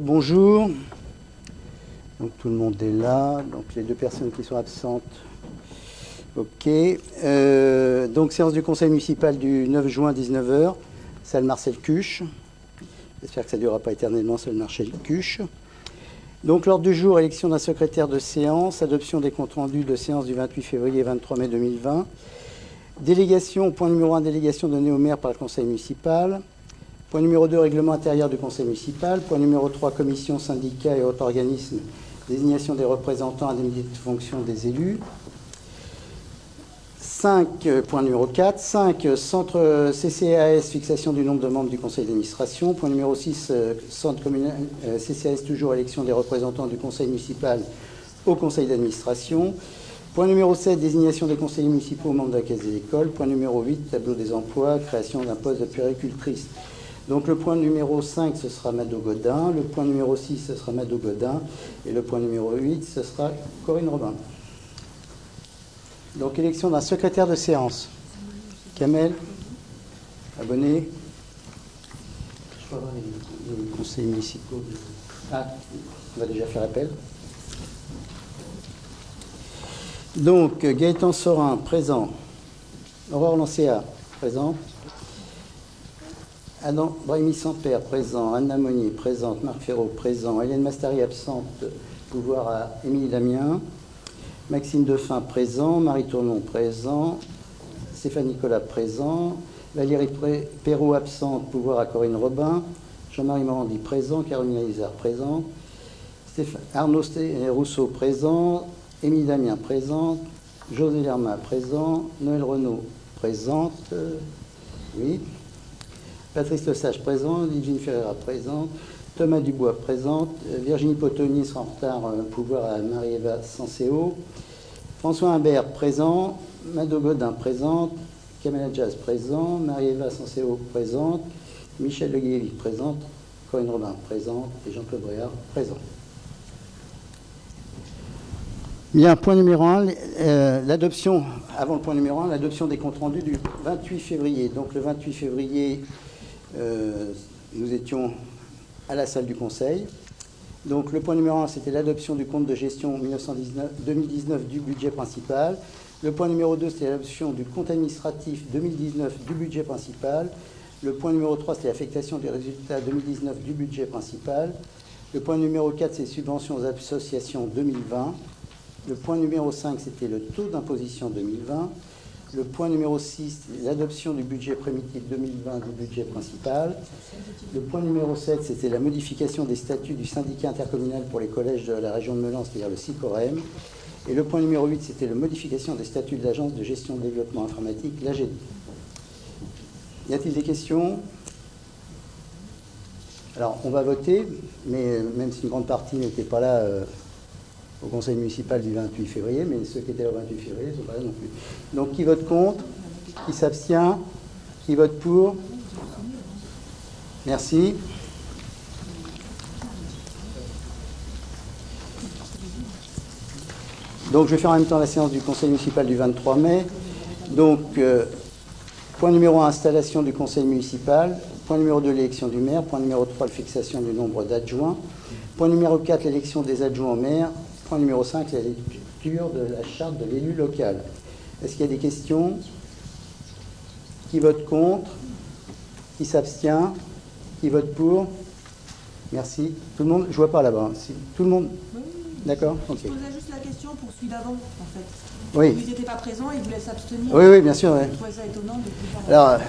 Bonjour, donc tout le monde est là, donc les deux personnes qui sont absentes, ok. Donc séance du conseil municipal du 9 juin 19h, salle Marcel Cuche. J'espère que ça ne durera pas éternellement, salle Marcel Cuche. Donc l'ordre du jour, élection d'un secrétaire de séance, adoption des comptes rendus de séance du 28 février et 23 mai 2020. Délégation, point numéro 1, délégation donnée au maire par le conseil municipal. Point numéro 2, règlement intérieur du conseil municipal. Point numéro 3, commission, syndicats et autres organismes, désignation des représentants, indemnité de fonction des élus. 5, point numéro 4, 5, centre CCAS, fixation du nombre de membres du conseil d'administration. Point numéro 6, centre communal CCAS, toujours élection des représentants du conseil municipal au conseil d'administration. Point numéro 7, désignation des conseillers municipaux aux membres de la caisse des écoles. Point numéro 8, tableau des emplois, création d'un poste de puéricultrice. Donc le point numéro 5, ce sera Mado Godin, le point numéro 6, ce sera Mado Godin, et le point numéro 8, ce sera Corinne Robin. Donc élection d'un secrétaire de séance. Kamel, abonné. Je peux avoir les conseils municipaux. Ah, on va déjà faire appel. Donc Gaëtan Sorin, présent. Aurore Lancéa, présent. Adam Brahimi Sampère, présent. Anna Monnier, présente. Marc Ferraud, présent. Hélène Mastari, absente. Pouvoir à Émilie Damien. Maxime Defin, présent. Marie Tournon, présent. Stéphane Nicolas, présent. Valérie Perrault, absente. Pouvoir à Corinne Robin. Jean-Marie Morandi, présent. Caroline Lizard, présent. Arnaud Rousseau, présent. Émilie Damien, présente. José Lerma, présent. Noël Renaud, présente. Oui. Patrice Lesage, présent. Livine Ferreira, présente. Thomas Dubois, présente. Virginie Potoni sera en retard. Pouvoir à Marie-Eva Sanseo. François Imbert, présent. Mado Godin, présente. Kamala Jazz, présent. Marie-Eva Sanseo, présente. Michel Leguévy, présente. Corinne Robin, présente. Et Jean-Claude Bréard, présent. Bien, point numéro 1, l'adoption, avant le point numéro 1, l'adoption des comptes rendus du 28 février. Donc le 28 février, nous étions à la salle du conseil. Donc le point numéro 1, c'était l'adoption du compte de gestion 2019 du budget principal. Le point numéro 2, c'était l'adoption du compte administratif 2019 du budget principal. Le point numéro 3, c'était l'affectation des résultats 2019 du budget principal. Le point numéro 4, c'est subventions aux associations 2020. Le point numéro 5, c'était le taux d'imposition 2020. Le point numéro 6, l'adoption du budget primitif 2020 du budget principal. Le point numéro 7, c'était la modification des statuts du syndicat intercommunal pour les collèges de la région de Melun, c'est-à-dire le SICOREM. Et le point numéro 8, c'était la modification des statuts de l'Agence de gestion de développement informatique, l'AGD. Y a-t-il des questions? Alors, on va voter, mais même si une grande partie n'était pas là au conseil municipal du 28 février, mais ceux qui étaient là au 28 février ne sont pas là non plus. Donc, qui vote contre? Qui s'abstient? Qui vote pour? Merci. Donc, je vais faire en même temps la séance du conseil municipal du 23 mai. Donc, point numéro 1, installation du conseil municipal. Point numéro 2, l'élection du maire. Point numéro 3, la fixation du nombre d'adjoints. Point numéro 4, l'élection des adjoints au maire. Point numéro 5, la lecture de la charte de l'élu local. Est-ce qu'il y a des questions? Qui vote contre? Qui s'abstient? Qui vote pour? Merci. Tout le monde? Je ne vois pas là-bas. Tout le monde? Oui. D'accord. Je Okay. posais juste la question pour celui d'avant, en fait. Oui. Ils n'étaient pas présents, ils voulaient s'abstenir. Oui, bien sûr. Je trouvais ça étonnant de pouvoir... Alors,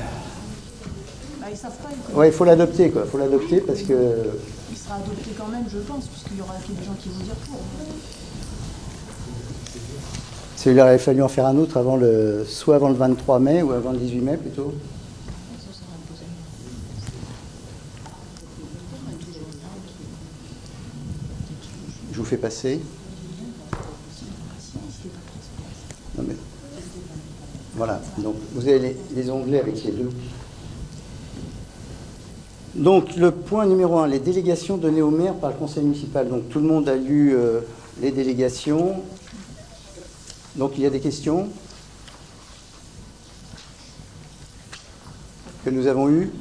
ils ne savent pas. il faut l'adopter, quoi. Il faut l'adopter parce que... Il sera adopté quand même, je pense, puisqu'il y aura des gens qui vont dire pour. Il aurait fallu en faire un autre soit avant le 23 mai ou avant le 18 mai plutôt. Je vous fais passer. Non mais... Voilà, donc vous avez les onglets avec les deux. Donc le point numéro 1, les délégations données au maire par le conseil municipal. Donc tout le monde a lu les délégations. Donc il y a des questions que nous avons eues.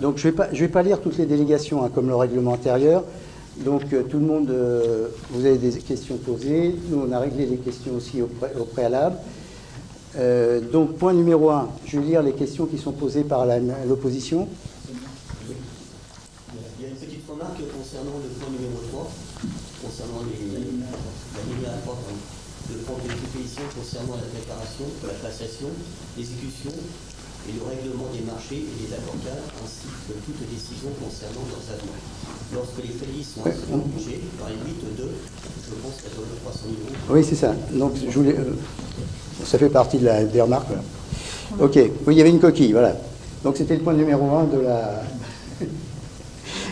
Donc je vais pas lire toutes les délégations, hein, comme le règlement intérieur. Donc tout le monde, vous avez des questions posées. Nous, on a réglé les questions aussi au préalable. Donc point numéro 1, je vais lire les questions qui sont posées par l'opposition. Il y a une petite remarque concernant le point numéro 3, concernant l'alinéa 3, le point de proposition concernant la préparation, la passation, l'exécution et le règlement des marchés et des accords cadres, ainsi que toute décision concernant leurs avenants. Lorsque les crédits sont inscrits au budget, par les 8-2, je pense qu'à 300 000 euros. Oui, c'est ça. Donc je voulais, ça fait partie des remarques. Voilà. Ok, oui, il y avait une coquille, voilà. Donc c'était le point numéro 1 de la...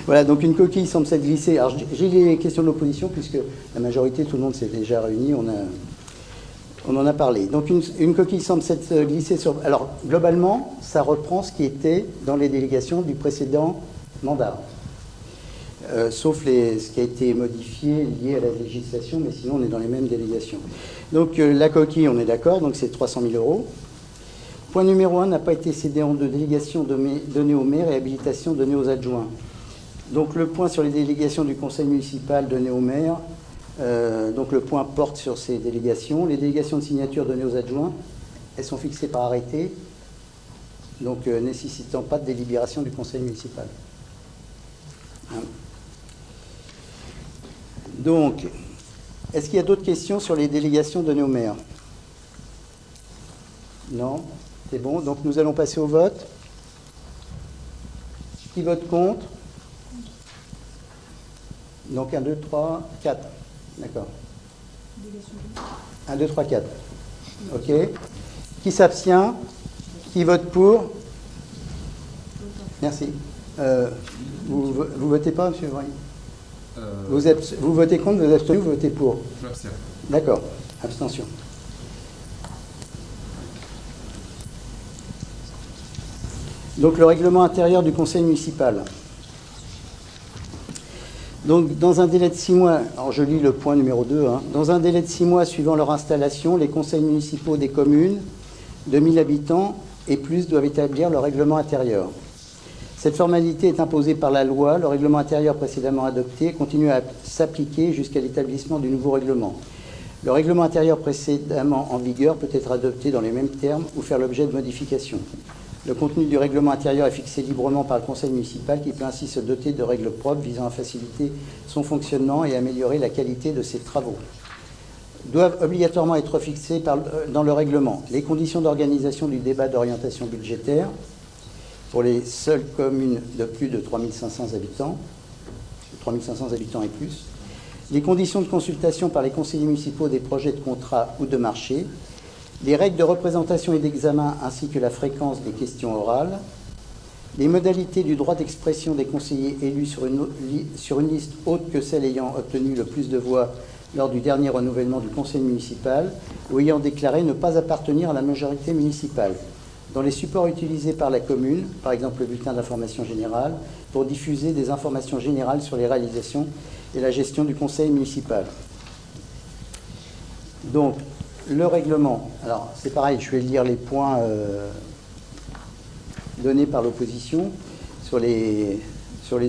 Voilà, donc une coquille semble s'être glissée. Alors j'ai les questions de l'opposition, puisque la majorité, tout le monde s'est déjà réuni, on en a parlé. Donc une coquille semble s'être glissée sur... Alors globalement, ça reprend ce qui était dans les délégations du précédent mandat. Sauf ce qui a été modifié lié à la législation, mais sinon on est dans les mêmes délégations. Donc la coquille, on est d'accord, donc c'est 300 000 euros. Point numéro 1, n'a pas été cédé en deux délégations données au maire et habilitation donnée aux adjoints. Donc le point sur les délégations du conseil municipal données au maire, donc le point porte sur ces délégations. Les délégations de signature données aux adjoints, elles sont fixées par arrêté, donc nécessitant pas de délibération du conseil municipal. Hein. Donc, est-ce qu'il y a d'autres questions sur les délégations données au maire? Non? C'est bon. Donc nous allons passer au vote. Qui vote contre? Donc 1, 2, 3, 4. D'accord. 1, 2, 3, 4. OK. Qui s'abstient? Qui vote pour? Merci. Vous votez pas, monsieur Vrain? Vous votez contre, vous abstenez, vous votez pour? Je m'abstiens. D'accord. Abstention. Donc le règlement intérieur du conseil municipal. Donc dans un délai de 6 mois, alors je lis le point numéro 2, hein, dans un délai de 6 mois suivant leur installation, les conseils municipaux des communes de 1000 habitants et plus doivent établir leur règlement intérieur. Cette formalité est imposée par la loi. Le règlement intérieur précédemment adopté continue à s'appliquer jusqu'à l'établissement du nouveau règlement. Le règlement intérieur précédemment en vigueur peut être adopté dans les mêmes termes ou faire l'objet de modifications. Le contenu du règlement intérieur est fixé librement par le conseil municipal qui peut ainsi se doter de règles propres visant à faciliter son fonctionnement et améliorer la qualité de ses travaux. Doivent obligatoirement être fixées dans le règlement les conditions d'organisation du débat d'orientation budgétaire pour les seules communes de plus de 3500 habitants, 3500 habitants et plus, les conditions de consultation par les conseillers municipaux des projets de contrat ou de marché, les règles de représentation et d'examen ainsi que la fréquence des questions orales, les modalités du droit d'expression des conseillers élus sur une liste autre que celle ayant obtenu le plus de voix lors du dernier renouvellement du conseil municipal ou ayant déclaré ne pas appartenir à la majorité municipale, dans les supports utilisés par la commune, par exemple le bulletin d'information générale, pour diffuser des informations générales sur les réalisations et la gestion du conseil municipal. Donc, le règlement, alors c'est pareil, je vais lire les points donnés par l'opposition sur les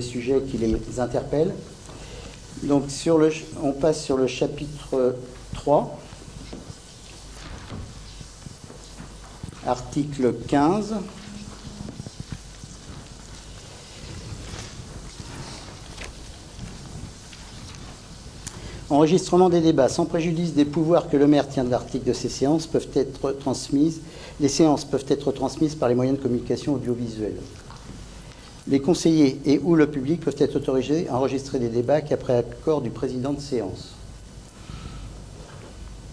sujets qui les interpellent. Donc, on passe sur le chapitre 3, article 15. Enregistrement des débats sans préjudice des pouvoirs que le maire tient de l'article de ces séances peuvent être transmises. Les séances peuvent être transmises par les moyens de communication audiovisuelle. Les conseillers et ou le public peuvent être autorisés à enregistrer des débats qu'après accord du président de séance.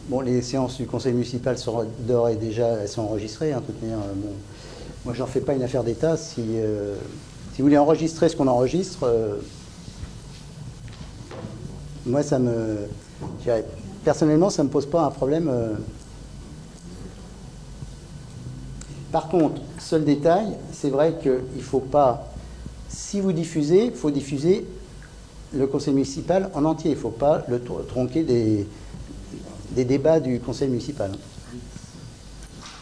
Bon, les séances du conseil municipal sont d'ores et déjà elles sont enregistrées. Hein, de toute manière, bon, moi, j'en fais pas une affaire d'État. Si vous voulez enregistrer ce qu'on enregistre, moi, personnellement, ça ne me pose pas un problème. Par contre, seul détail, c'est vrai qu'il ne faut pas, si vous diffusez, il faut diffuser le conseil municipal en entier. Il ne faut pas le tronquer des débats du conseil municipal.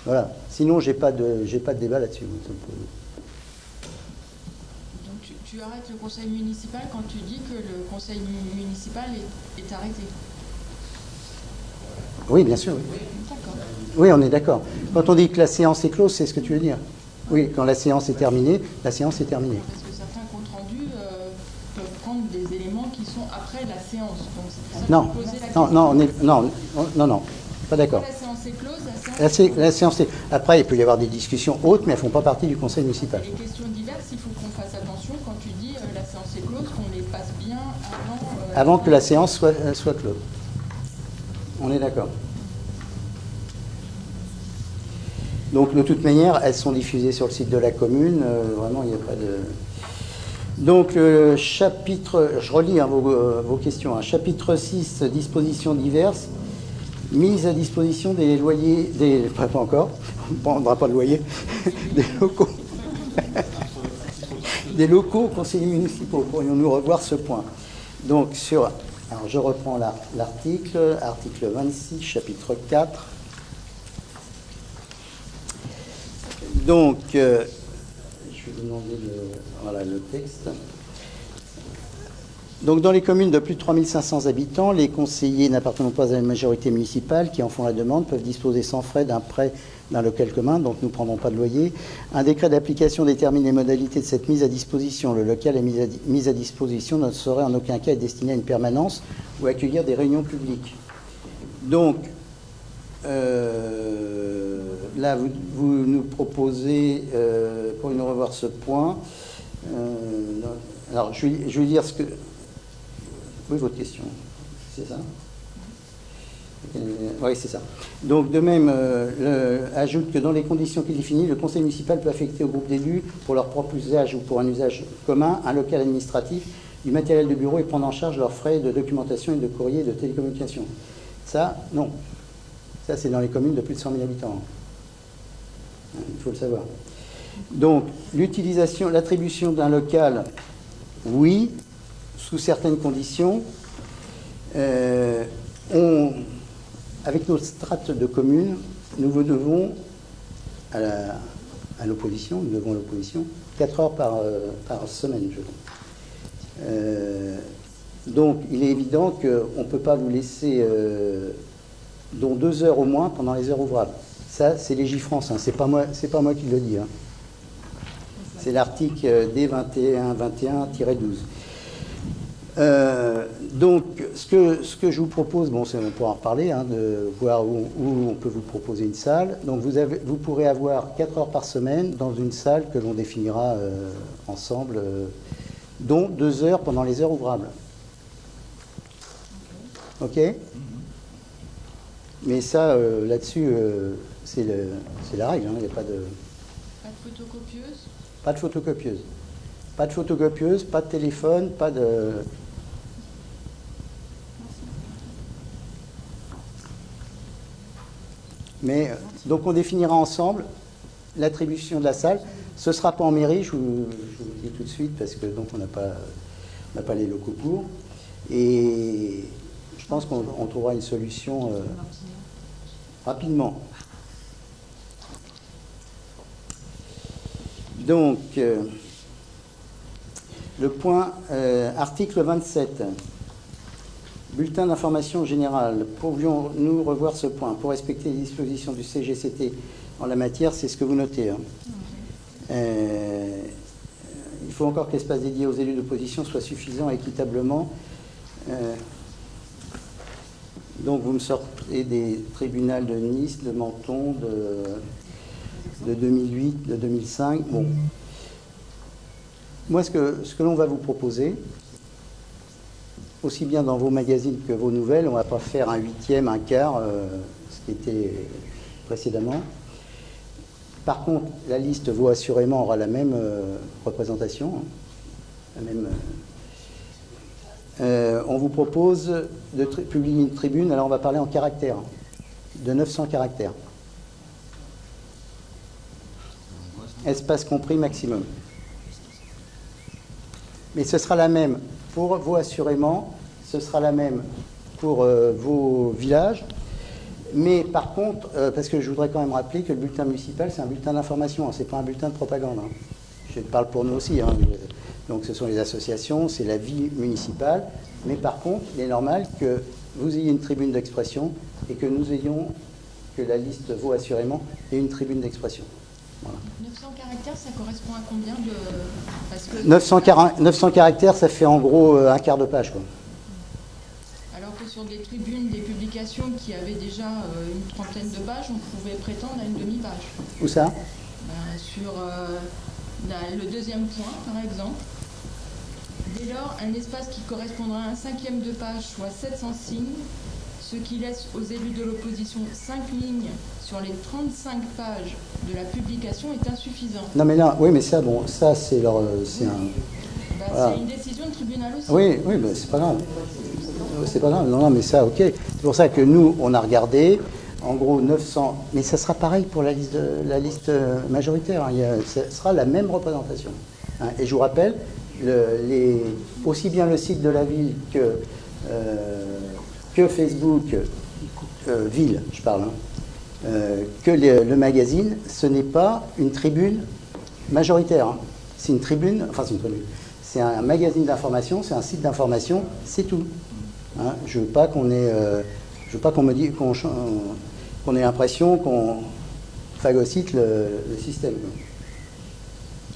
Voilà. Sinon, j'ai pas de débat là-dessus. Tu arrêtes le conseil municipal quand tu dis que le conseil municipal est arrêté. Oui, bien sûr. Oui. D'accord. Oui, on est d'accord. Quand on dit que la séance est close, c'est ce que tu veux dire. Oui, quand la séance est terminée, la séance est terminée. Parce que certains comptes rendus peuvent prendre des éléments qui sont après la séance. Donc c'est pour ça que Non, je posais la non, question. non, non, pas d'accord. La séance est close, la séance La séance est... Après, il peut y avoir des discussions hautes, mais elles ne font pas partie du conseil municipal. Les questions diverses, il faut qu'on fasse attention quand tu dis la séance est close, qu'on les passe bien avant... Avant que la séance soit close. On est d'accord. Donc, de toute manière, elles sont diffusées sur le site de la commune. Vraiment, il n'y a pas de... Donc, chapitre... Je relis vos questions. Chapitre 6, dispositions diverses. Mise à disposition des loyers... Pas encore. On ne prendra pas de loyer. Des locaux. Des locaux conseillers municipaux. Pourrions-nous revoir ce point? Donc, alors, je reprends l'article. Article 26, chapitre 4. Donc, je vais vous demander le texte. Donc, dans les communes de plus de 3500 habitants, les conseillers n'appartenant pas à la majorité municipale qui en font la demande peuvent disposer sans frais d'un prêt d'un local commun, donc nous ne prendrons pas de loyer. Un décret d'application détermine les modalités de cette mise à disposition. Le local est mis à disposition ne saurait en aucun cas être destiné à une permanence ou accueillir des réunions publiques. Donc, là, vous nous proposez, pour nous revoir ce point, alors je vais dire ce que... Oui, votre question, c'est ça? Oui, c'est ça. Donc, de même, ajoute que dans les conditions qu'il définit, le conseil municipal peut affecter au groupe d'élus, pour leur propre usage ou pour un usage commun, un local administratif, du matériel de bureau et prendre en charge leurs frais de documentation et de courrier et de télécommunication. Ça, non. Ça, c'est dans les communes de plus de 100 000 habitants. Il faut le savoir. Donc, l'attribution d'un local, oui, sous certaines conditions. Avec nos strates de communes, nous devons à l'opposition, 4 heures par semaine, je crois. Donc, il est évident qu'on ne peut pas vous laisser, dont 2 heures au moins, pendant les heures ouvrables. Ça, c'est Légifrance, hein. C'est pas moi qui le dis. Hein. C'est l'article D2121-12. Donc, ce que je vous propose, bon, on pourra en reparler, hein, de voir où on peut vous proposer une salle. Donc, vous pourrez avoir 4 heures par semaine dans une salle que l'on définira ensemble, dont 2 heures pendant les heures ouvrables. OK? Mais ça, là-dessus, c'est la règle, hein, il n'y a pas de... Pas de photocopieuse? Pas de photocopieuse. Pas de photocopieuse, pas de téléphone, pas de... Mais, donc on définira ensemble l'attribution de la salle. Ce ne sera pas en mairie, je vous le dis tout de suite, parce que donc on n'a pas les locaux pour. Et je pense qu'on trouvera une solution rapidement. Donc, le point, article 27. Bulletin d'information générale. Pourrions-nous revoir ce point? Pour respecter les dispositions du CGCT en la matière, c'est ce que vous notez. Hein. Il faut encore que l'espace dédié aux élus d'opposition soit suffisant et équitablement. Donc, vous me sortez des tribunaux de Nice, de Menton, de 2008, de 2005. Bon. Moi, ce que l'on va vous proposer, aussi bien dans vos magazines que vos nouvelles, on ne va pas faire un 8e, un quart, ce qui était précédemment. Par contre, la liste, vous assurément, aura la même représentation. Hein, la même, on vous propose de publier une tribune, alors on va parler en caractères, de 900 caractères. Espace compris maximum. Mais ce sera la même pour vous assurément, ce sera la même pour vos villages. Mais par contre, parce que je voudrais quand même rappeler que le bulletin municipal, c'est un bulletin d'information, hein, c'est pas un bulletin de propagande. Hein. Je parle pour nous aussi. Hein, Donc ce sont les associations, c'est la vie municipale. Mais par contre, il est normal que vous ayez une tribune d'expression et que nous ayons, que la liste vaut assurément, ait une tribune d'expression. Voilà. 900 caractères, ça correspond à combien de... Parce que 900 caractères, ça fait en gros un quart de page, quoi. Alors que sur des tribunes, des publications qui avaient déjà une trentaine de pages, on pouvait prétendre à une demi-page. Où ça? Sur le deuxième point, par exemple. Dès lors, un espace qui correspondra à un cinquième de page, soit 700 signes, ce qui laisse aux élus de l'opposition 5 lignes sur les 35 pages de la publication est insuffisant. Non mais là, oui, mais ça, bon, ça c'est leur, c'est un... C'est une décision de tribunal aussi. Oui, oui, ben, c'est pas grave. C'est pas grave, non, non, mais ça, ok. C'est pour ça que nous, on a regardé, en gros 900, mais ça sera pareil pour la liste majoritaire, hein. Ce sera la même représentation. Hein. Et je vous rappelle, aussi bien le site de la ville que Facebook, ville, je parle, hein, que le magazine, ce n'est pas une tribune majoritaire. Hein. C'est une tribune, enfin c'est une tribune, c'est un magazine d'information, c'est un site d'information, c'est tout. Hein. Je veux pas qu'on ait, je veux pas qu'on me dise, qu'on ait l'impression qu'on phagocyte le système.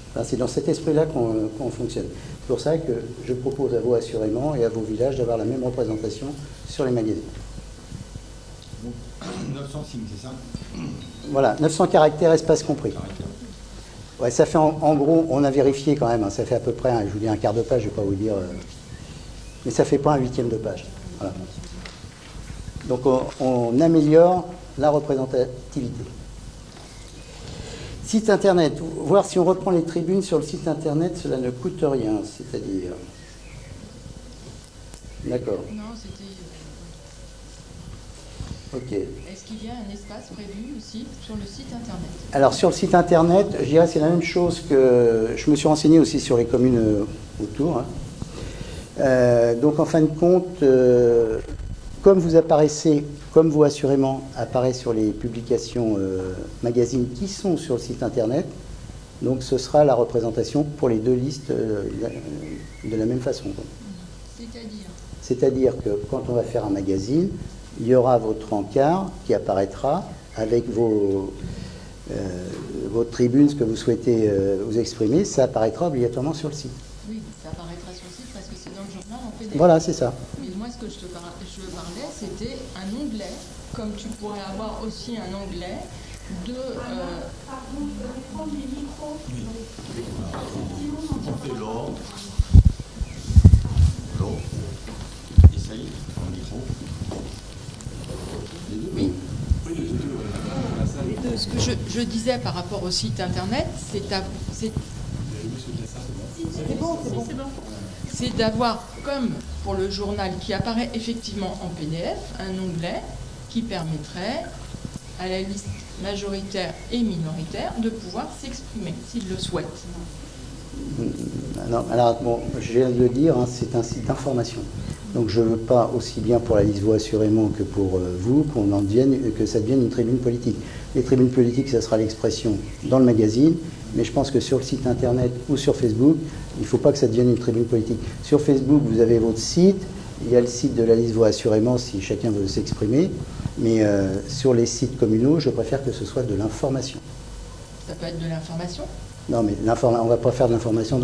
Enfin, c'est dans cet esprit-là qu'on fonctionne. C'est pour ça que je propose à vous assurément et à vos villages d'avoir la même représentation sur les magazines. 900 signes, c'est ça? Voilà, 900 caractères, espace compris. Ouais, ça fait en gros, on a vérifié quand même, hein, ça fait à peu près, je vous dis un quart de page, je ne vais pas vous dire, mais ça ne fait pas un huitième de page. Voilà. Donc on améliore la représentativité. Site internet, voir si on reprend les tribunes sur le site internet, cela ne coûte rien, c'est-à-dire... D'accord. Non, c'était... Ok. Est-ce qu'il y a un espace prévu aussi sur le site internet? Alors sur le site internet, je dirais c'est la même chose que... Je me suis renseigné aussi sur les communes autour. Hein. Donc en fin de compte, comme vous apparaissez, comme vous assurément apparaît sur les publications magazines qui sont sur le site internet, donc ce sera la représentation pour les deux listes de la même façon. C'est-à-dire? C'est-à-dire que quand on va faire un magazine, il y aura votre encart qui apparaîtra avec votre tribune, ce que vous souhaitez vous exprimer, ça apparaîtra obligatoirement sur le site. Oui, ça apparaîtra sur le site parce que c'est dans le journal en PDF. Voilà, c'est ça. Mais moi, ce que je parlais, c'était un onglet, comme tu pourrais avoir aussi un onglet de... On fait l'ordre. L'ordre. Essaye, un micro. Oui. Ce que je disais par rapport au site internet, c'est d'avoir, comme pour le journal qui apparaît effectivement en PDF, un onglet qui permettrait à la liste majoritaire et minoritaire de pouvoir s'exprimer s'ils le souhaitent. Non, alors, bon, je viens de le dire, hein, c'est un site d'information. Donc je ne veux pas, aussi bien pour la liste Vaud assurément que pour vous, que ça devienne une tribune politique. Les tribunes politiques, ça sera l'expression dans le magazine, mais je pense que sur le site internet ou sur Facebook, il ne faut pas que ça devienne une tribune politique. Sur Facebook, vous avez votre site, il y a le site de la liste Vaud assurément si chacun veut s'exprimer, mais sur les sites communaux, je préfère que ce soit de l'information. Ça peut être de l'information? Non, mais on ne va pas faire de l'information.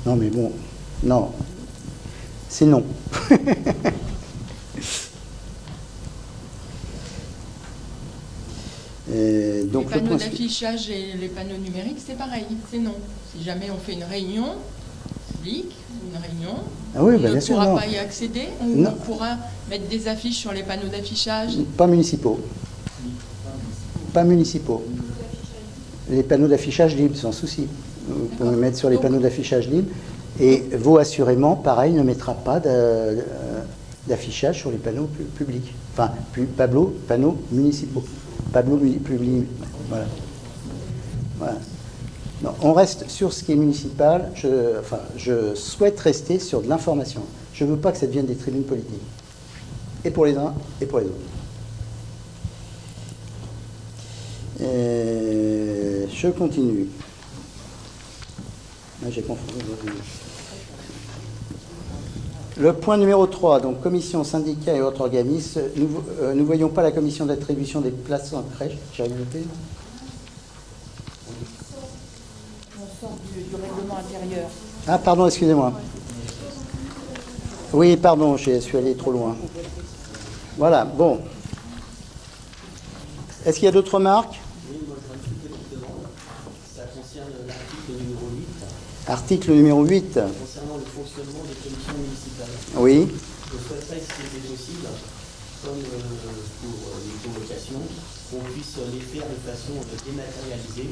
Non, mais bon, non. C'est non. Donc, les panneaux d'affichage et les panneaux numériques, c'est pareil, c'est non. Si jamais on fait une réunion publique, ah oui, on bien ne sûr, pourra non. pas y accéder, ou on pourra mettre des affiches sur les panneaux d'affichage? Pas municipaux. Pas municipaux. Les panneaux d'affichage libres, sans souci. Vous pouvez mettre sur les panneaux d'affichage libres. Et Vaud assurément, pareil, ne mettra pas d'affichage sur les panneaux publics. Enfin, panneaux municipaux. Panneaux publics. Voilà. Voilà. Non, on reste sur ce qui est municipal. Je souhaite rester sur de l'information. Je ne veux pas que ça devienne des tribunes politiques. Et pour les uns, et pour les autres. Je continue. Ah, j'ai confondu. Le point numéro 3, donc commission, syndicats et autres organismes. Nous ne voyons pas la commission d'attribution des places en crèche. J'ai ajouté. On sort du règlement intérieur. Ah, pardon, excusez-moi. Oui, pardon, je suis allé trop loin. Voilà, bon. Est-ce qu'il y a d'autres remarques? Oui, moi je une petite demande. Ça concerne l'article numéro 8, Article numéro 8. concernant le fonctionnement des commissions municipales. Oui. Je souhaiterais, si c'était possible, comme pour les convocations, qu'on puisse les faire de façon dématérialisée,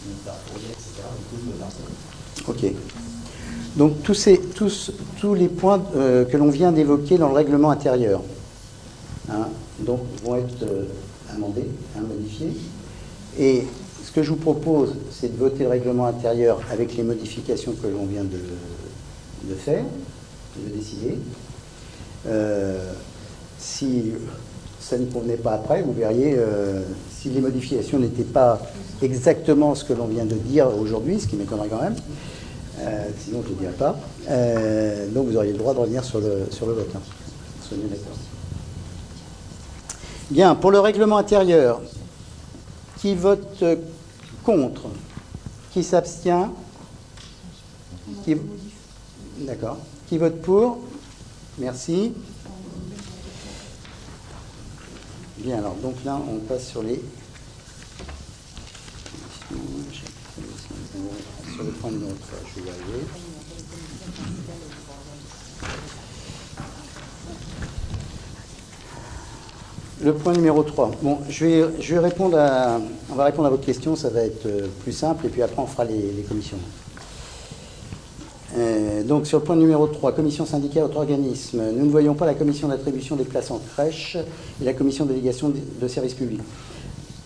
ou par courrier, etc. Du coup, je me pardonne. Ok. Donc tous les points que l'on vient d'évoquer dans le règlement intérieur, hein, donc vont être amendés, modifiés. Et ce que je vous propose, c'est de voter le règlement intérieur avec les modifications que l'on vient de faire, de décider. Si ça ne convenait pas après, vous verriez, si les modifications n'étaient pas exactement ce que l'on vient de dire aujourd'hui, ce qui m'étonnerait quand même, sinon je ne dirais pas, donc vous auriez le droit de revenir sur le vote. Hein. Soyez d'accord. Bien, pour le règlement intérieur, qui vote contre? Qui s'abstient? D'accord. Qui vote pour? Merci. Bien, alors, donc là, on passe sur les... Sur le point numéro 3, je vais y arriver. Le point numéro 3. Bon, je vais répondre on va répondre à votre question, ça va être plus simple, et puis après on fera les commissions. Donc sur le point numéro 3, commission syndicale, autres organismes, nous ne voyons pas la commission d'attribution des places en crèche et la commission de délégation de services publics.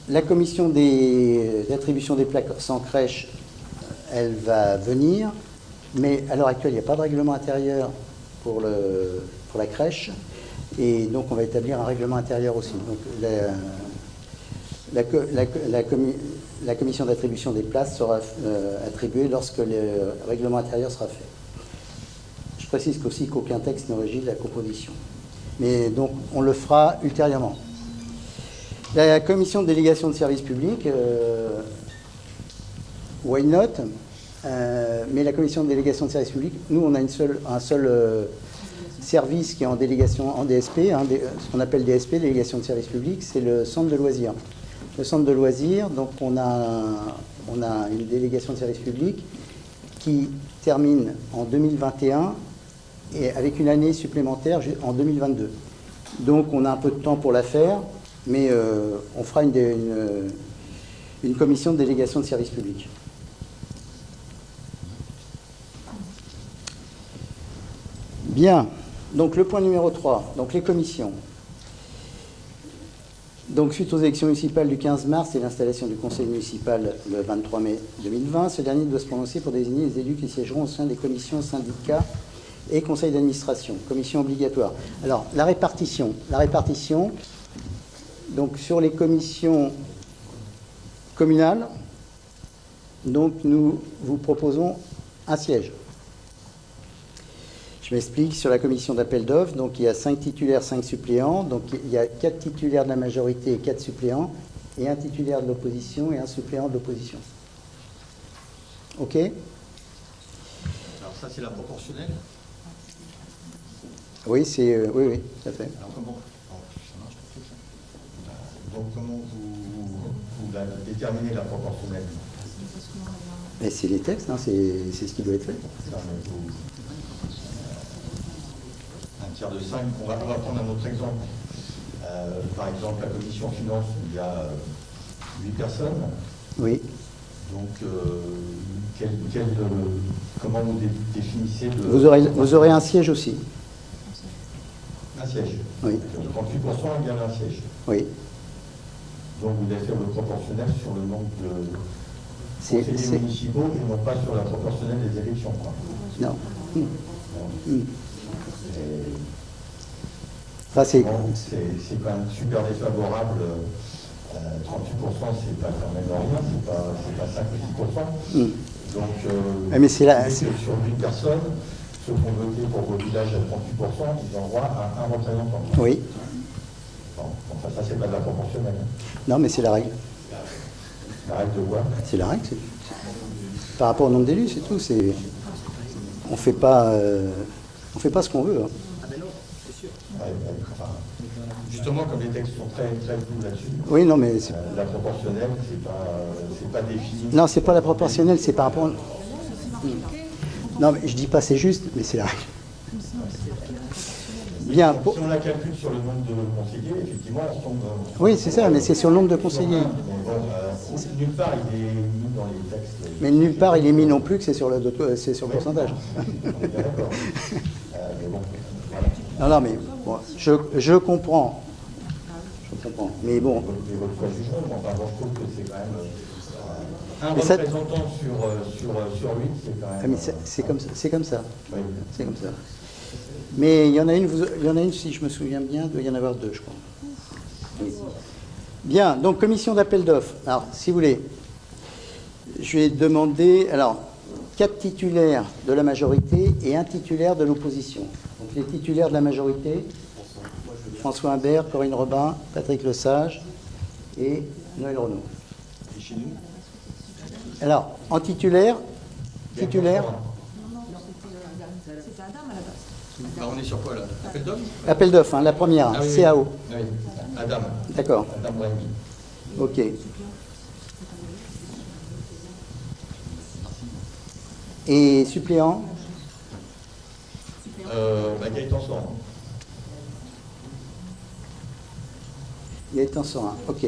La commission d'attribution des places en crèche, elle va venir, mais à l'heure actuelle, il n'y a pas de règlement intérieur pour la crèche. Et donc, on va établir un règlement intérieur aussi. Donc, la commission d'attribution des places sera attribuée lorsque le règlement intérieur sera fait. Je précise aussi qu'aucun texte ne régit la composition. Mais donc, on le fera ultérieurement. La commission de délégation de services publics, why not? Mais la commission de délégation de services publics, nous, on a un seul service qui est en délégation, en DSP, hein, ce qu'on appelle DSP, délégation de services publics, c'est le centre de loisirs. Le centre de loisirs, donc on a une délégation de services publics qui termine en 2021 et avec une année supplémentaire en 2022. Donc on a un peu de temps pour la faire, mais on fera une commission de délégation de services publics. Bien. Donc le point numéro 3, donc les commissions. Donc suite aux élections municipales du 15 mars et l'installation du conseil municipal le 23 mai 2020, ce dernier doit se prononcer pour désigner les élus qui siégeront au sein des commissions, syndicats et conseils d'administration. Commission obligatoire. Alors la répartition, donc sur les commissions communales, donc nous vous proposons un siège. Je m'explique, sur la commission d'appel d'offres, donc il y a 5 titulaires, 5 suppléants, donc il y a 4 titulaires de la majorité et 4 suppléants, et un titulaire de l'opposition et un suppléant de l'opposition. OK? Alors ça, c'est la proportionnelle. Oui, oui, tout à fait. Alors comment ça marche pour tout ça? Donc comment vous déterminez la proportionnelle? Mais c'est les textes, hein, c'est ce qui doit être fait. Non, mais un tiers de 5, on va prendre un autre exemple. Par exemple, la commission finance, il y a 8 personnes. Oui. Donc, comment vous définissez le... Vous aurez un siège aussi. Un siège. Oui. 38% égale un siège. Oui. Donc, vous allez faire le proportionnel sur le nombre de conseillers municipaux et non pas sur la proportionnelle des élections, quoi. Non. Non. Ça, c'est quand même super défavorable. 38%, c'est pas quand même rien, c'est pas 5 ou 6%. Donc, mais c'est là. que sur une personne, ceux qui ont voté pour vos villages à 38%, ils ont droit à un représentant. Oui. Bon, enfin, ça, c'est pas de la proportionnelle. Non, mais c'est la règle. La règle de quoi? C'est la règle. Par rapport au nombre d'élus, c'est tout. On fait pas ce qu'on veut. Hein. Ouais, enfin, justement, comme les textes sont très flous là-dessus, Oui, non, mais la proportionnelle, c'est pas défini. non, c'est pas la proportionnelle, c'est par rapport. Non, mais je dis pas c'est juste, mais c'est la règle. Bien. Donc, si on la calcule sur le nombre de conseillers, effectivement, on tombe. Oui, c'est ça, mais c'est sur le nombre de conseillers. Mais bon, nulle part il est mis dans les textes. Mais nulle part il est mis non plus que c'est sur le pourcentage. On est bien d'accord. Mais bon, voilà. Non, non, mais bon, je comprends. Je comprends. Mais bon. Mais votre choix du jeu, enfin, bon, je trouve que c'est quand même. Un Mais ça- représentant sur 8, c'est quand même. Ah, mais c'est comme ça. C'est comme ça. Oui. C'est comme ça. Mais il y en a une, si je me souviens bien, il doit y en avoir deux, je crois. Oui. Bien, donc commission d'appel d'offres. Alors, si vous voulez, je vais demander, 4 titulaires de la majorité et 1 titulaire de l'opposition. Donc les titulaires de la majorité, François Imbert, Corinne Robin, Patrick Lesage et Noël Renaud. Et chez nous, Alors, en titulaire, C'était Adam à la base. bah, on est sur quoi là? Appel d'offres? appel d'offres, hein, la première, Ah oui, CAO. oui. Adam. D'accord, Adam Brahimi. ok. Et suppléant, Gaëtan Sorin. Gaëtan Sorin, ok.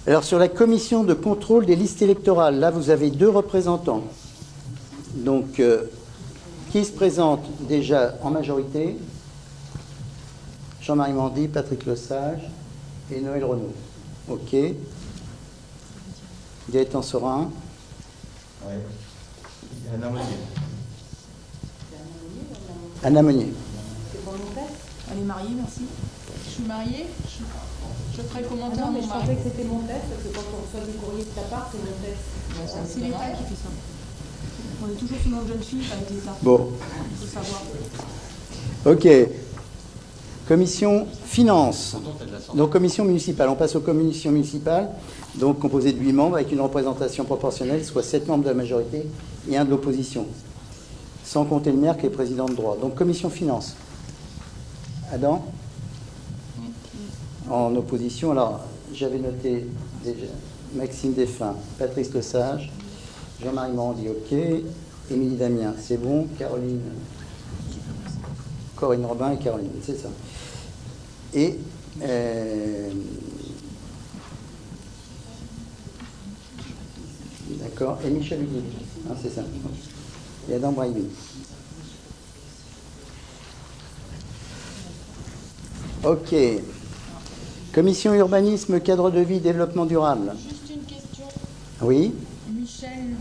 Alors sur la commission de contrôle des listes électorales, là vous avez 2 représentants. Donc, qui se présente déjà en majorité? Jean-Marie Mandy, Patrick Lesage et Noël Renaud. Ok. Gaëtan Sorin. Ouais. Anna Monnier. Anna Monnier. Elle est mariée, merci. Je suis mariée, je ferai commentaire à Non, mais mon je mari. pensais que c'était mon test, parce que quand on reçoit du courrier de ta part, c'est mon test. C'est l'État qui fait ça. On est toujours sous nom de jeune fille avec l'État. Bon. Il faut savoir. Ok. Commission finance. Donc commission municipale. On passe aux commissions municipales, donc composées de 8 membres avec une représentation proportionnelle, soit 7 membres de la majorité et 1 de l'opposition. Sans compter le maire qui est président de droit. Donc commission finance. Adam? En opposition, alors j'avais noté déjà Maxime Desfins, Patrice Lesage, Jean-Marie Mandy, ok. Émilie Damien, c'est bon. Corinne Robin et Caroline, c'est ça. Et d'accord, et Michel Huguet, hein, c'est ça. Et Adam Brahimi. Ok. Commission urbanisme, cadre de vie, développement durable. Juste une question. Oui, Michel,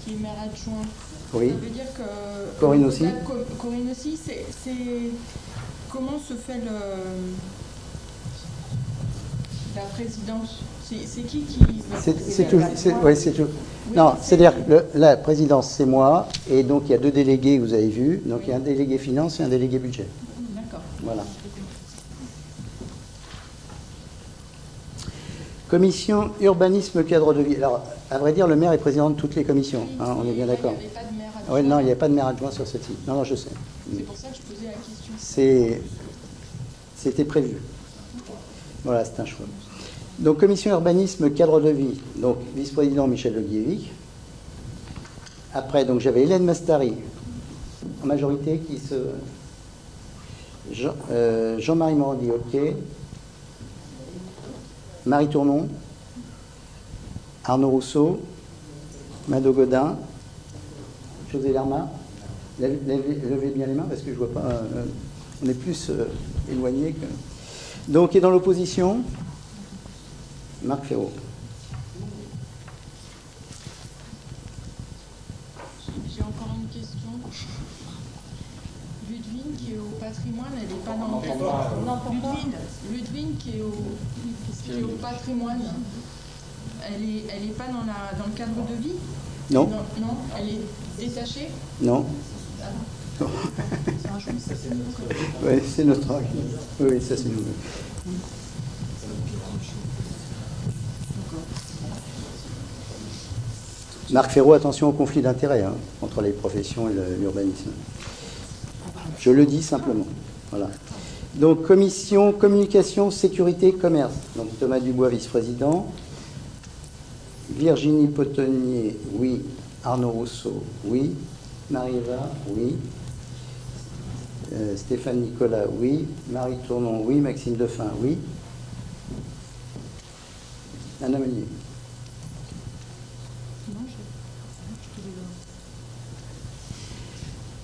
qui est maire adjoint, oui. ça veut dire que... Corinne aussi. Corinne aussi, c'est... Comment se fait la présidence? C'est qui C'est toujours. Ouais, c'est toujours. Non, c'est-à-dire que la présidence, c'est moi, et donc il y a 2 délégués, vous avez vu. Donc il y a un délégué finance et un délégué budget. D'accord. Voilà. Commission urbanisme, cadre de vie. Alors, à vrai dire, le maire est président de toutes les commissions. Hein, on est bien d'accord. Il n'y avait pas de maire adjoint. Oui, non, il n'y a pas de maire adjoint sur ce site. Non, non, je sais. C'est pour ça que je posais la question. C'était prévu. Voilà, c'est un choix. Donc, commission urbanisme, cadre de vie. Donc, vice-président Michel Leguievic. Après, donc, j'avais Hélène Mastari, en majorité, qui se... Jean-Marie Morandi, ok. Marie Tournon, Arnaud Rousseau, Mado Godin, José Lerma. Levez bien les mains parce que je ne vois pas. On est plus éloigné que. Donc, et dans l'opposition, Marc Ferraud. J'ai encore une question. Ludwig qui est au patrimoine, elle n'est pas dans le cadre. Ludwig qui est au patrimoine, elle est pas dans le cadre de vie? Non, Non, non, elle est détachée. non. C'est un choix. Oui, c'est notre acte. Oui, ça c'est nous. Marc Ferraud, attention au conflit d'intérêts hein, entre les professions et l'urbanisme. Je le dis simplement. Voilà. Donc, commission communication, sécurité, commerce. Donc, Thomas Dubois, vice-président. Virginie Potonnier, oui. Arnaud Rousseau, oui. Marie-Eva, oui. Stéphane Nicolas, oui. Marie Tournon, oui. Maxime Defin, oui. Anna Meunier. Non, je te les donne.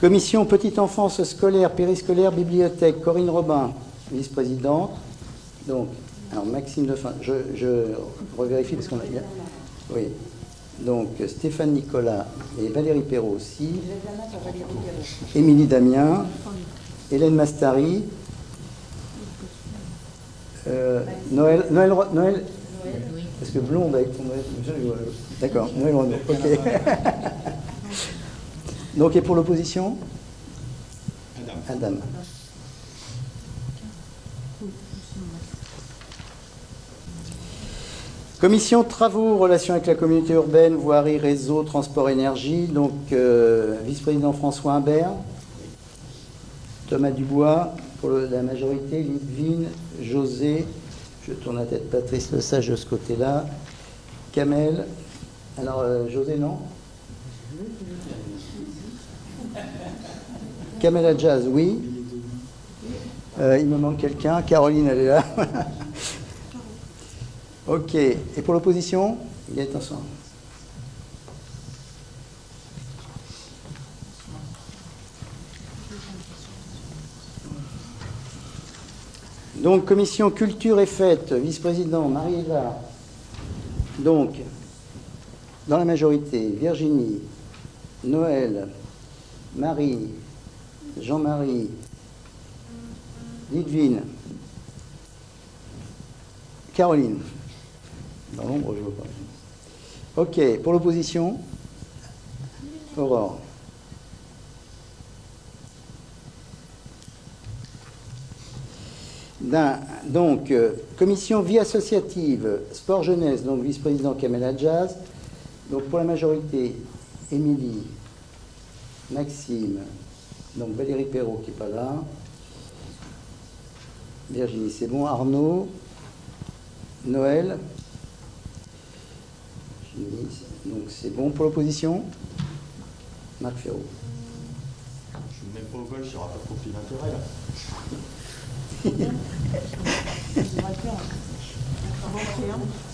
Commission petite enfance scolaire, périscolaire, bibliothèque. Corinne Robin, vice-présidente. Donc, alors Maxime Defin, je revérifie parce qu'on a. Oui. Donc, Stéphane Nicolas et Valérie Perrault aussi. Émilie Damien. Hélène Mastari. Noël, parce que blonde avec ton Noël. D'accord, Noël Renaud. Ok. Donc, et pour l'opposition Adam. Commission travaux, relations avec la communauté urbaine, voirie, réseau, transport, énergie. Donc, vice-président François Imbert. Thomas Dubois, pour la majorité, Lidvine, José, je tourne la tête, Patrice Le Sage de ce côté-là, Kamel, alors José non Kamel Adjaz, oui. Il me manque quelqu'un, Caroline elle est là. Ok, et pour l'opposition, il est ensemble. Donc, commission culture et fête, vice-président Marie-Eva. Donc, dans la majorité, Virginie, Noël, Marie, Jean-Marie, Lidvine, Caroline. Dans l'ombre, je ne vois pas. Ok, pour l'opposition, Aurore. Donc, commission vie associative, sport jeunesse, donc vice-président Kamel Adjaz. Donc, pour la majorité, Émilie, Maxime, donc Valérie Perrault qui n'est pas là. Virginie, c'est bon. Arnaud, Noël. Donc, c'est bon pour l'opposition. Marc Ferraud. Je suis même pas au bol, il n'y aura pas de conflit d'intérêt là.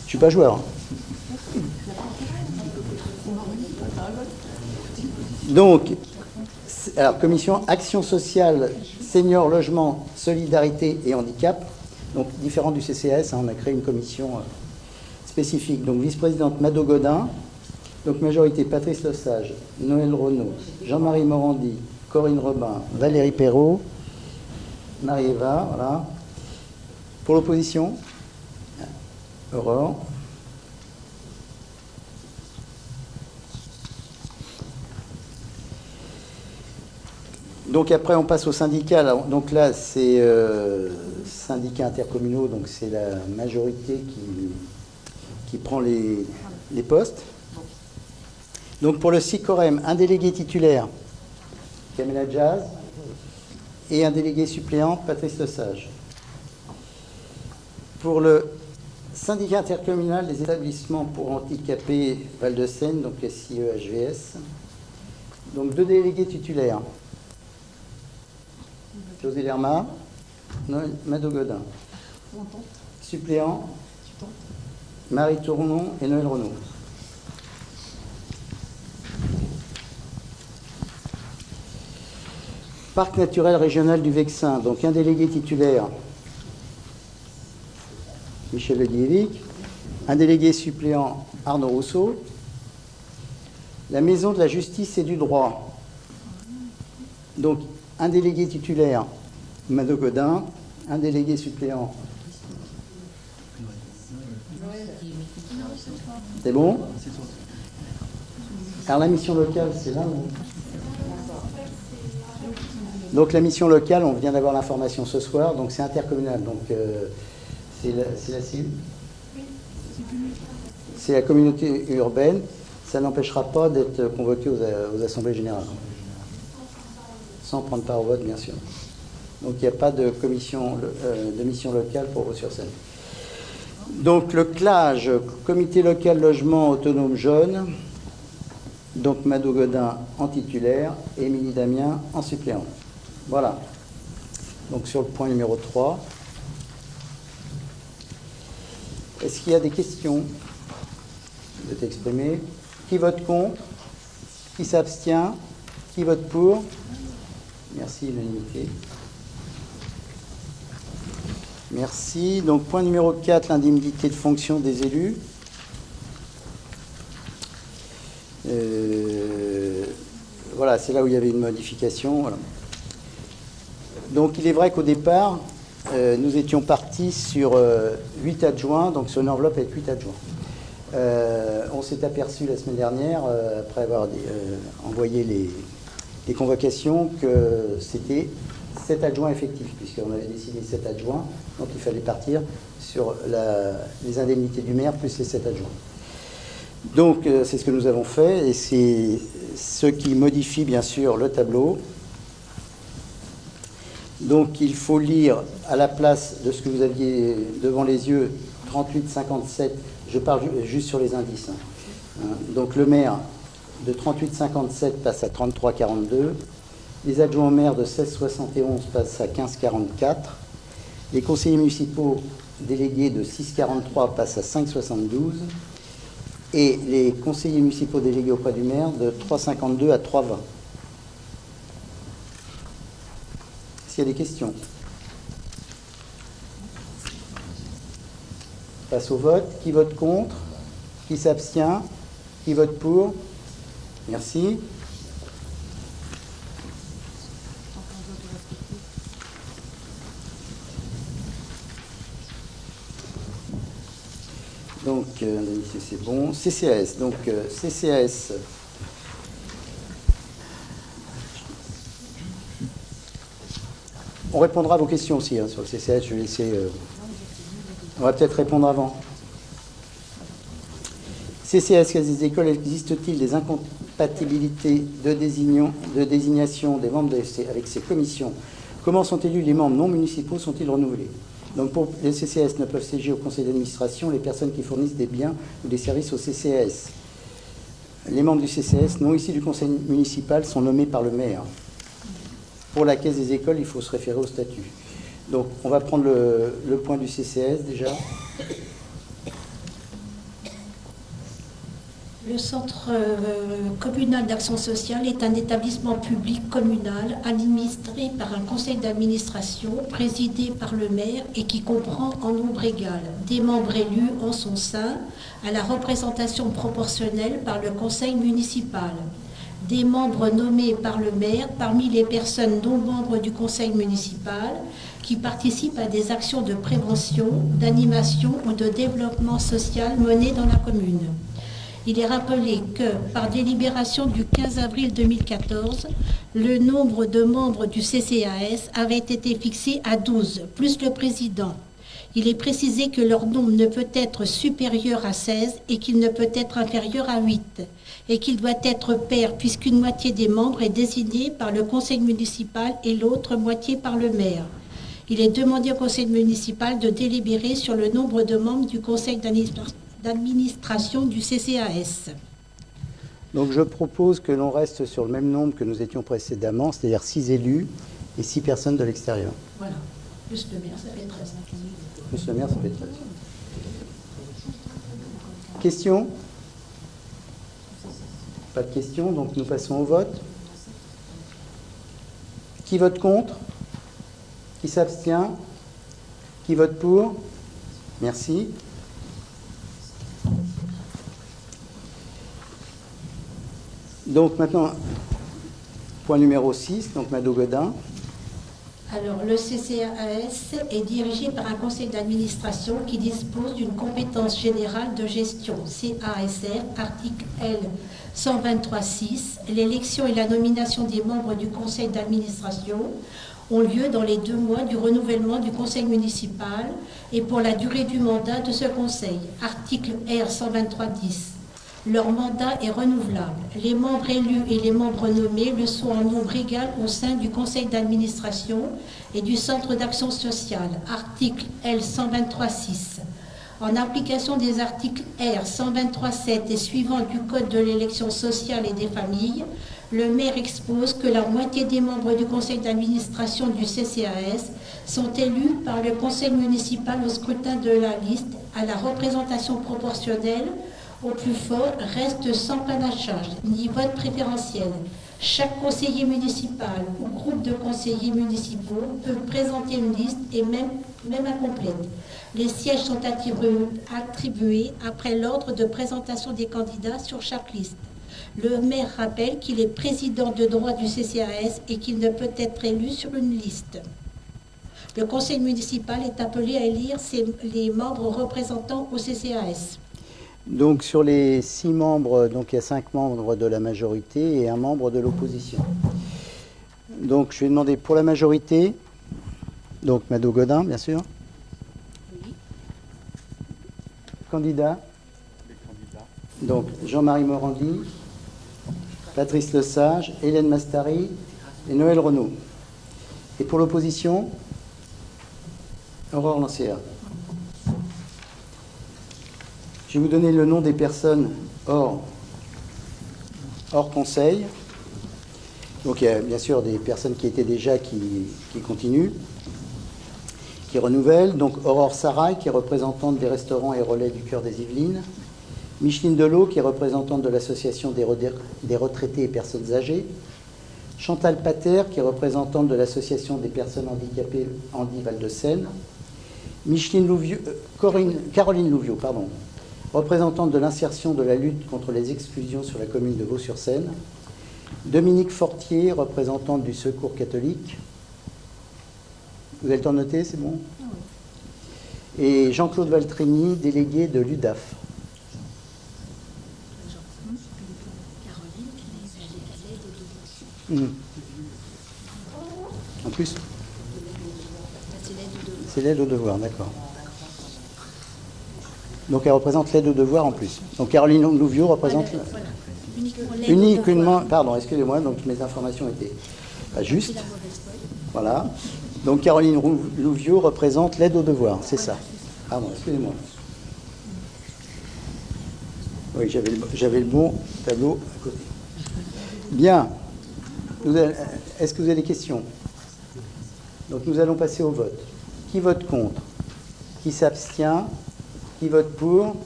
Je suis pas joueur. Donc, alors, commission action sociale, senior, logement, solidarité et handicap. Donc, différent du CCAS, on a créé une commission spécifique. Donc, vice-présidente Mado Godin. Donc, majorité Patrice Le Sage, Noël Renaud, Jean-Marie Morandi, Corinne Robin, Valérie Perrault, Marie-Eva, voilà. Pour l'opposition, Aurore. Donc après, on passe aux syndicats. Alors, donc là, c'est syndicats intercommunaux, donc c'est la majorité qui prend les postes. Donc pour le SICOREM, un délégué titulaire, Kamel Adjaz, et un délégué suppléant, Patrice Le Sage. Pour le syndicat intercommunal des établissements pour handicapés Val-de-Seine, donc SIE-HVS, donc 2 délégués titulaires. José Lerma, Mado Godin. Suppléant, Marie Tournon et Noël Renaud. Parc naturel régional du Vexin, donc un délégué titulaire, Michel Ledievic, un délégué suppléant, Arnaud Rousseau, la maison de la justice et du droit, donc un délégué titulaire, Mado Godin, un délégué suppléant. C'est bon? Alors la mission locale, c'est là où... Donc la mission locale, on vient d'avoir l'information ce soir, donc c'est intercommunal. Donc c'est la CU. C'est la communauté urbaine. Ça n'empêchera pas d'être convoqué aux assemblées générales. Sans prendre part au vote, bien sûr. Donc il n'y a pas de mission locale pour Vaux-sur-Seine. Donc le CLAGE, comité local logement autonome jeune. Donc Mado Godin en titulaire et Émilie Damien en suppléant. Voilà. Donc sur le point numéro 3. Est-ce qu'il y a des questions? Vous êtes exprimé. Qui vote contre? Qui s'abstient? Qui vote pour? Merci, l'unanimité. Merci. Donc point numéro 4, l'indemnité de fonction des élus. Voilà, c'est là où il y avait une modification. Voilà. Donc il est vrai qu'au départ, nous étions partis sur 8 adjoints, donc sur une enveloppe avec 8 adjoints. On s'est aperçu la semaine dernière, après avoir envoyé les convocations, que c'était 7 adjoints effectifs, puisqu'on avait décidé 7 adjoints, donc il fallait partir sur les indemnités du maire plus les 7 adjoints. Donc c'est ce que nous avons fait, et c'est ce qui modifie bien sûr le tableau. Donc il faut lire à la place de ce que vous aviez devant les yeux, 38,57, je parle juste sur les indices. Donc le maire de 38,57 passe à 33,42, les adjoints au maire de 16,71 passent à 15,44, les conseillers municipaux délégués de 6,43 passent à 5,72, et les conseillers municipaux délégués auprès du maire de 3,52 à 3,20. S'il y a des questions. Passe au vote. Qui vote contre? Qui s'abstient? Qui vote pour? Merci. Donc, c'est bon. CCAS. Donc, CCAS. On répondra à vos questions aussi sur le CCAS. Je vais laisser. On va peut-être répondre avant. CCAS, des écoles, existe-t-il des incompatibilités de désignation des membres avec ces commissions? Comment sont élus les membres non municipaux? Sont-ils renouvelés? Donc pour les CCAS ne peuvent siéger au conseil d'administration les personnes qui fournissent des biens ou des services au CCAS. Les membres du CCAS non issus du conseil municipal sont nommés par le maire. Pour la caisse des écoles, il faut se référer au statut. Donc on va prendre le point du CCAS déjà. Le Centre communal d'action sociale est un établissement public communal administré par un conseil d'administration présidé par le maire et qui comprend en nombre égal des membres élus en son sein à la représentation proportionnelle par le conseil municipal, des membres nommés par le maire parmi les personnes non membres du conseil municipal qui participent à des actions de prévention, d'animation ou de développement social menées dans la commune. Il est rappelé que, par délibération du 15 avril 2014, le nombre de membres du CCAS avait été fixé à 12, plus le président. Il est précisé que leur nombre ne peut être supérieur à 16 et qu'il ne peut être inférieur à 8, et qu'il doit être pair puisqu'une moitié des membres est désignée par le conseil municipal et l'autre moitié par le maire. Il est demandé au conseil municipal de délibérer sur le nombre de membres du conseil d'administration du CCAS. Donc je propose que l'on reste sur le même nombre que nous étions précédemment, c'est-à-dire 6 élus et 6 personnes de l'extérieur. Voilà. Plus le maire, ça fait 13. Plus le maire, ça fait 13. Questions? Pas de questions, donc nous passons au vote. Qui vote contre? Qui s'abstient? Qui vote pour? Merci. Donc maintenant, point numéro 6, donc Mado Godin. Alors, le CCAS est dirigé par un conseil d'administration qui dispose d'une compétence générale de gestion, CASR, article L. 123.6. L'élection et la nomination des membres du conseil d'administration ont lieu dans les 2 mois du renouvellement du conseil municipal et pour la durée du mandat de ce conseil, article R. 123.10. Leur mandat est renouvelable. Les membres élus et les membres nommés le sont en nombre égal au sein du conseil d'administration et du centre d'action sociale, article L. 123.6. En application des articles R. 123.7 et suivants du Code de l'élection sociale et des familles, le maire expose que la moitié des membres du conseil d'administration du CCAS sont élus par le conseil municipal au scrutin de la liste à la représentation proportionnelle. Au plus fort, reste sans plein à charge, ni vote préférentiel. Chaque conseiller municipal ou groupe de conseillers municipaux peut présenter une liste et même incomplète. Les sièges sont attribués après l'ordre de présentation des candidats sur chaque liste. Le maire rappelle qu'il est président de droit du CCAS et qu'il ne peut être élu sur une liste. Le conseil municipal est appelé à élire les membres représentants au CCAS. Donc sur les 6 membres, donc il y a 5 membres de la majorité et 1 membre de l'opposition. Donc je vais demander pour la majorité, donc Mado Godin, bien sûr. Oui. Candidat. Donc Jean-Marie Morandi, Patrice Lesage, Hélène Mastari et Noël Renaud. Et pour l'opposition, Aurore Lancéa. Je vais vous donner le nom des personnes hors conseil. Donc il y a bien sûr des personnes qui étaient déjà qui continuent, qui renouvellent. Donc Aurore Sarai, qui est représentante des restaurants et relais du Cœur des Yvelines. Micheline Delot, qui est représentante de l'association des retraités et personnes âgées. Chantal Pater, qui est représentante de l'association des personnes handicapées Handi Val-de-Seine. Caroline Louviot, représentante de l'insertion de la lutte contre les exclusions sur la commune de Vaux-sur-Seine. Dominique Fortier, représentante du Secours catholique. Vous avez le temps de noter, c'est bon? Et Jean-Claude Valtrini, délégué de l'UDAF. En plus, c'est l'aide au devoir, d'accord. Donc elle représente l'aide au devoir en plus. Donc Caroline Louviot représente uniquement, pardon, excusez-moi, donc mes informations étaient pas justes. Voilà. Donc Caroline Louviot représente l'aide au devoir, c'est ça. Pardon, excusez-moi. Oui, j'avais le bon tableau à côté. Bien. Est-ce que vous avez des questions? Donc nous allons passer au vote. Qui vote contre? Qui s'abstient? Qui vote pour?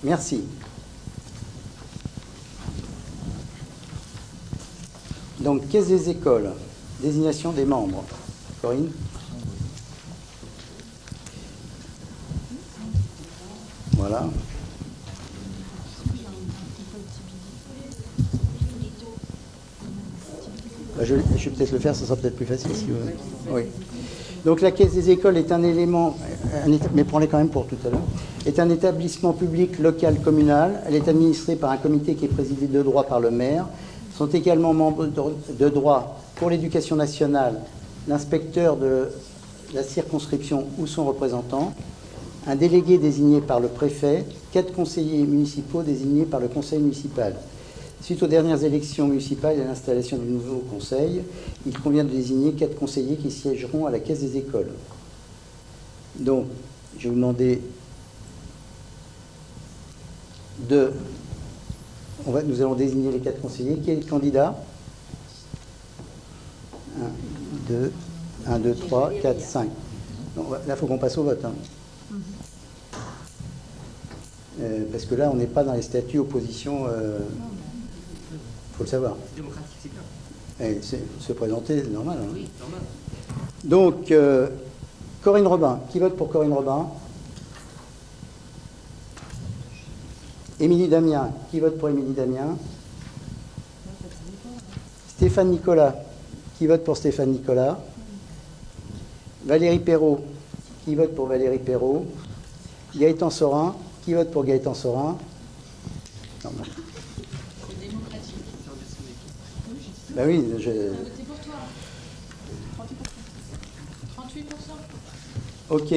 Merci. Donc, caisse des écoles, désignation des membres. Corinne? Voilà. Je vais peut-être le faire, ça sera peut-être plus facile. Si vous... Oui. Donc la caisse des écoles est un élément, mais prenez quand même pour tout à l'heure, est un établissement public local communal. Elle est administrée par un comité qui est présidé de droit par le maire. Sont également membres de droit pour l'éducation nationale, l'inspecteur de la circonscription ou son représentant, un délégué désigné par le préfet, 4 conseillers municipaux désignés par le conseil municipal. Suite aux dernières élections municipales et à l'installation du nouveau conseil, il convient de désigner 4 conseillers qui siégeront à la caisse des écoles. Donc, je vais vous demander nous allons désigner les 4 conseillers. Qui est le candidat? 1, 2, 3, 4, 5. Donc, là, il faut qu'on passe au vote. Parce que là, on n'est pas dans les statuts opposition. Faut le savoir. Démocratique, c'est bien. Et se présenter, c'est normal. Hein. Oui, normal. Donc, Corinne Robin. Qui vote pour Corinne Robin? Émilie Damien. Qui vote pour Émilie Damien? Stéphane Nicolas. Qui vote pour Stéphane Nicolas? Valérie Perrault, qui vote pour Valérie Perrault? Gaëtan Sorin, qui vote pour Gaëtan Sorin? Non, non. C'est démocratique. Ben oui, On a voté pour toi. 38%. ok.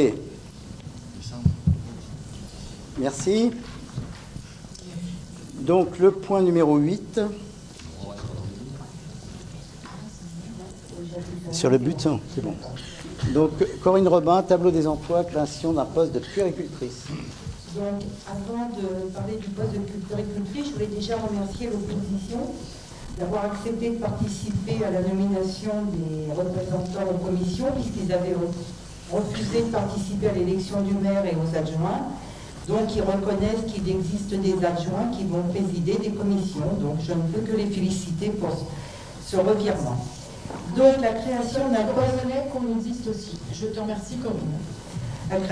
Merci. Donc, le point numéro 8. Sur le but, c'est bon. Donc, Corinne Robin, tableau des emplois, création d'un poste de puéricultrice. Donc, avant de parler du poste de puéricultrice, je voulais déjà remercier l'opposition d'avoir accepté de participer à la nomination des représentants en commission, puisqu'ils avaient refusé de participer à l'élection du maire et aux adjoints. Donc, ils reconnaissent qu'il existe des adjoints qui vont présider des commissions. Donc, je ne peux que les féliciter pour ce revirement. Donc, la création d'un poste... qu'on existe aussi. Je te remercie, Corinne.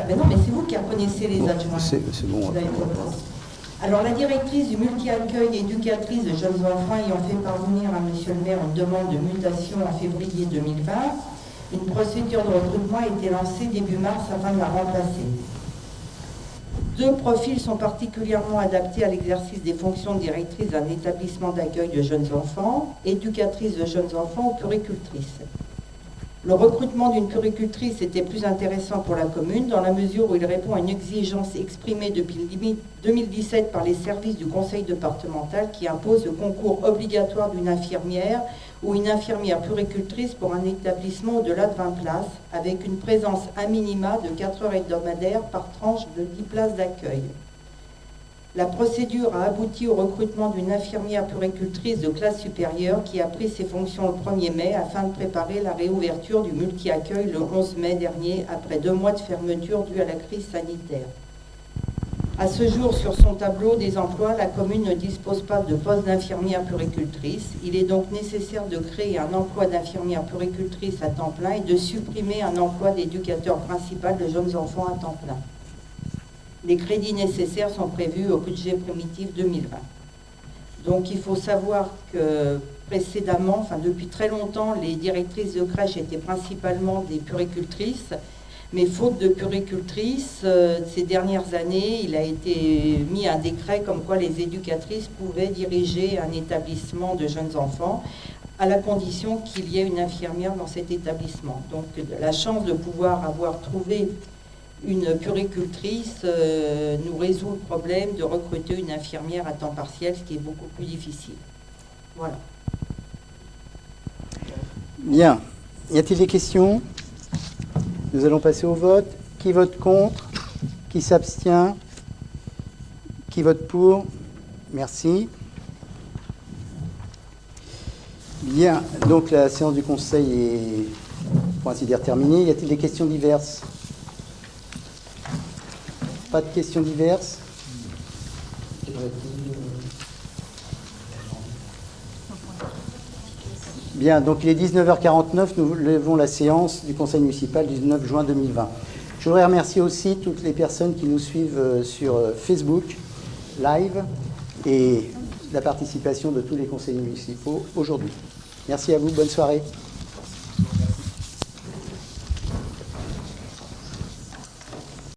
Mais non, mais c'est vous qui reconnaissez les adjoints. C'est bon. Vous avez compris. Alors, la directrice du multi-accueil éducatrice de jeunes enfants ayant fait parvenir à Monsieur le maire une demande de mutation en février 2020, une procédure de recrutement a été lancée début mars afin de la remplacer. 2 profils sont particulièrement adaptés à l'exercice des fonctions de directrice d'un établissement d'accueil de jeunes enfants, éducatrice de jeunes enfants ou puéricultrice. Le recrutement d'une puéricultrice était plus intéressant pour la commune dans la mesure où il répond à une exigence exprimée depuis 2017 par les services du conseil départemental qui impose le concours obligatoire d'une infirmière ou une infirmière puéricultrice pour un établissement au-delà de 20 places, avec une présence à minima de 4 heures hebdomadaires par tranche de 10 places d'accueil. La procédure a abouti au recrutement d'une infirmière puéricultrice de classe supérieure qui a pris ses fonctions le 1er mai afin de préparer la réouverture du multi-accueil le 11 mai dernier après 2 mois de fermeture due à la crise sanitaire. À ce jour, sur son tableau des emplois, la commune ne dispose pas de poste d'infirmière puéricultrice. Il est donc nécessaire de créer un emploi d'infirmière puéricultrice à temps plein et de supprimer un emploi d'éducateur principal de jeunes enfants à temps plein. Les crédits nécessaires sont prévus au budget primitif 2020. Donc il faut savoir que précédemment, depuis très longtemps, les directrices de crèche étaient principalement des puéricultrices, mais faute de puéricultrices, ces dernières années, il a été mis un décret comme quoi les éducatrices pouvaient diriger un établissement de jeunes enfants à la condition qu'il y ait une infirmière dans cet établissement. Donc la chance de pouvoir avoir trouvé une puéricultrice nous résout le problème de recruter une infirmière à temps partiel, ce qui est beaucoup plus difficile. Voilà. Bien. Y a-t-il des questions? Nous allons passer au vote. Qui vote contre? Qui s'abstient? Qui vote pour? Merci. Bien. Donc la séance du Conseil est, pour ainsi dire, terminée. Y a-t-il des questions diverses? Pas de questions diverses? Bien, donc il est 19h49, nous levons la séance du Conseil municipal du 9 juin 2020. Je voudrais remercier aussi toutes les personnes qui nous suivent sur Facebook Live et la participation de tous les conseillers municipaux aujourd'hui. Merci à vous, bonne soirée.